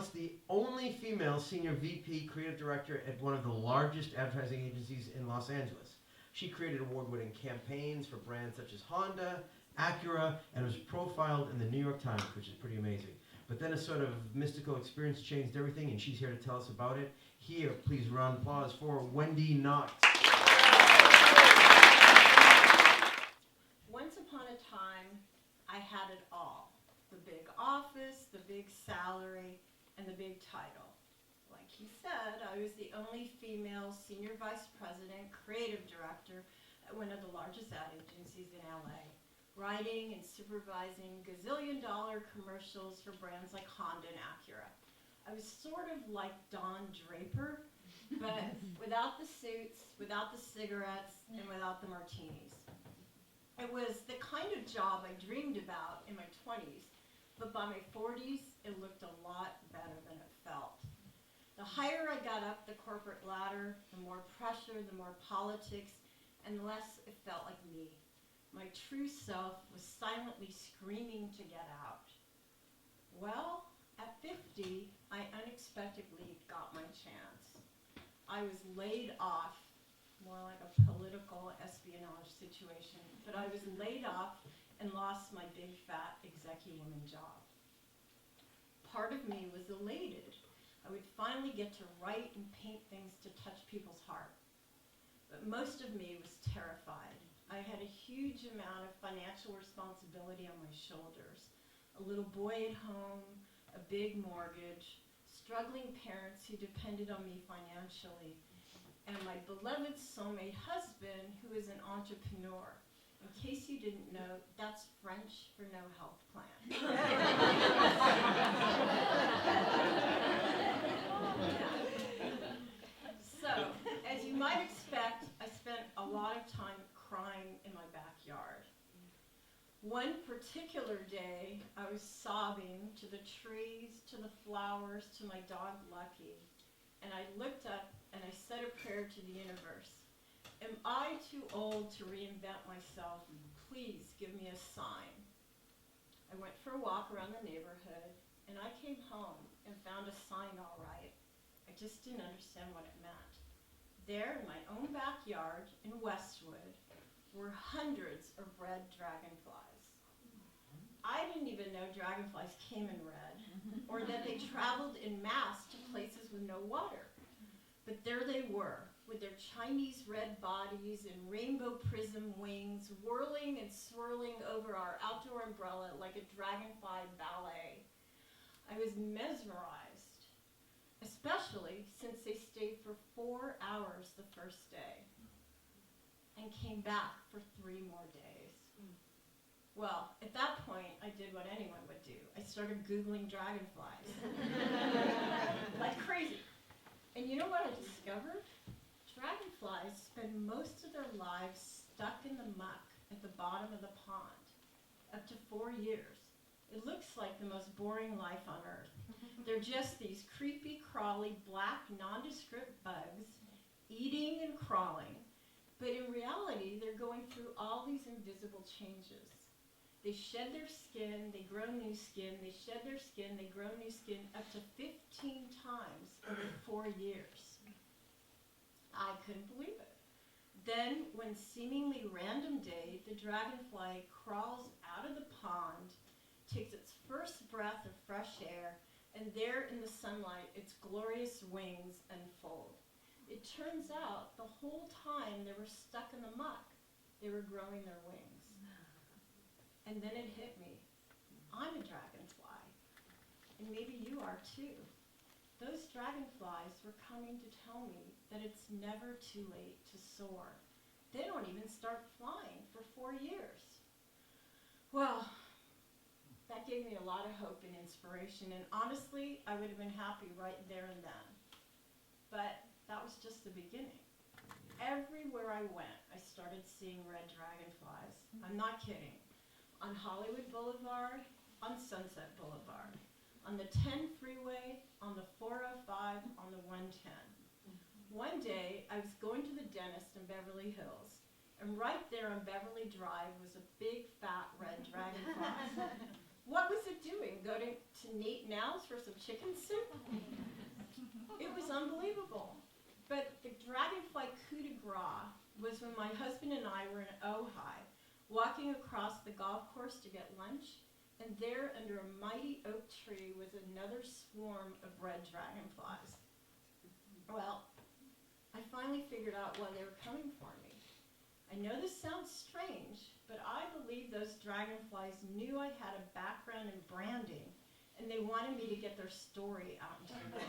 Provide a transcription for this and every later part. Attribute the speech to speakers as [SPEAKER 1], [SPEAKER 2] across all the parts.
[SPEAKER 1] once the only female senior VP Creative Director at one of the largest advertising agencies in Los Angeles. She created award-winning campaigns for brands such as Honda, Acura, and was profiled in the New York Times, which is pretty amazing. But then a sort of mystical experience changed everything, and she's here to tell us about it. Here, please round of applause for Wendi Knox.
[SPEAKER 2] Once upon a time, I had it all. The big office, the big salary, and the big title. Like he said, I was the only female senior vice president, creative director at one of the largest ad agencies in LA, writing and supervising gazillion-dollar commercials for brands like Honda and Acura. I was sort of like Don Draper, but without the suits, without the cigarettes, and without the martinis. It was the kind of job I dreamed about in my 20s, but by my 40s, it looked a lot better than it felt. The higher I got up the corporate ladder, the more pressure, the more politics, and the less it felt like me. My true self was silently screaming to get out. Well, at 50, I unexpectedly got my chance. I was laid off, more like a political espionage situation, but I was laid off and lost my big fat executive job. Part of me was elated. I would finally get to write and paint things to touch people's heart. But most of me was terrified. I had a huge amount of financial responsibility on my shoulders. A little boy at home, a big mortgage, struggling parents who depended on me financially, and my beloved soulmate husband who is an entrepreneur. In case you didn't know, that's French for no health plan. So, as you might expect, I spent a lot of time crying in my backyard. One particular day, I was sobbing to the trees, to the flowers, to my dog Lucky, and I looked up and I said a prayer to the universe. Am I too old to reinvent myself? Please give me a sign. I went for a walk around the neighborhood, and I came home and found a sign all right. I just didn't understand what it meant. There in my own backyard in Westwood were hundreds of red dragonflies. I didn't even know dragonflies came in red, or that they traveled en masse to places with no water. But there they were, with their Chinese red bodies and rainbow prism wings, whirling and swirling over our outdoor umbrella like a dragonfly ballet. I was mesmerized, especially since they stayed for 4 hours the first day and came back for 3 more days. Well, at that point, I did what anyone would do. I started Googling dragonflies like crazy. And you know what I discovered? Dragonflies spend most of their lives stuck in the muck at the bottom of the pond, up to 4 years. It looks like the most boring life on earth. They're just these creepy, crawly, black, nondescript bugs, eating and crawling, but in reality, they're going through all these invisible changes. They shed their skin, they grow new skin, they shed their skin, they grow new skin up to 15 times over 4 years. I couldn't believe it. Then, one seemingly random day, the dragonfly crawls out of the pond, takes its first breath of fresh air, and there in the sunlight, its glorious wings unfold. It turns out the whole time they were stuck in the muck, they were growing their wings. And then it hit me. I'm a dragonfly, and maybe you are too. Those dragonflies were coming to tell me that it's never too late to soar. They don't even start flying for 4 years. Well, that gave me a lot of hope and inspiration, and honestly, I would have been happy right there and then. But that was just the beginning. Everywhere I went, I started seeing red dragonflies. I'm not kidding. On Hollywood Boulevard, on Sunset Boulevard, on the 10 freeway, on the 405, on the 110. One day, I was going to the dentist in Beverly Hills, and right there on Beverly Drive was a big, fat, red dragonfly. What was it doing? Go to Nate Now's for some chicken soup? It was unbelievable. But the dragonfly coup de grace was when my husband and I were in Ojai, walking across the golf course to get lunch, and there under a mighty oak tree was another swarm of red dragonflies. Well, I finally figured out why they were coming for me. I know this sounds strange, but I believe those dragonflies knew I had a background in branding, and they wanted me to get their story out into the world.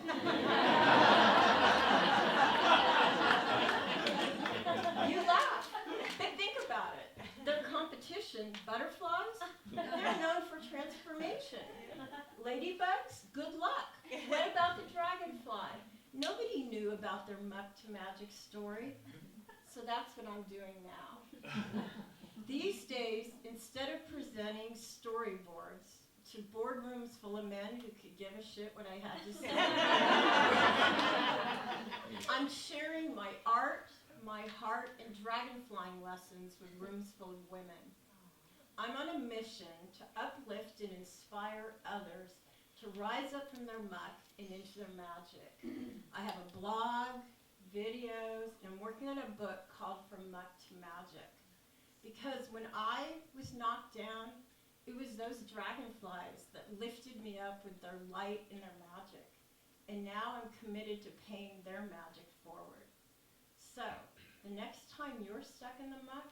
[SPEAKER 2] You laugh, but think about it. Their competition, butterflies, they're known for transformation. Ladybugs, good luck. What about the dragonfly? Nobody knew about their muck to magic story. So that's what I'm doing now. These days, instead of presenting storyboards to boardrooms full of men who could give a shit what I had to say, I'm sharing my art, my heart, and dragonflying lessons with rooms full of women. I'm on a mission to uplift and inspire others to rise up from their muck and into their magic. I have a blog, videos, and I'm working on a book called From Muck to Magic. Because when I was knocked down, it was those dragonflies that lifted me up with their light and their magic. And now I'm committed to paying their magic forward. So, the next time you're stuck in the muck,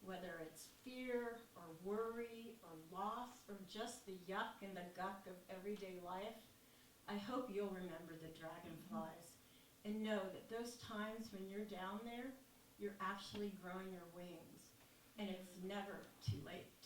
[SPEAKER 2] whether it's fear or worry or loss or just the yuck and the guck of everyday life, I hope you'll remember the dragonflies. And know that those times when you're down there, you're actually growing your wings. And it's never too late.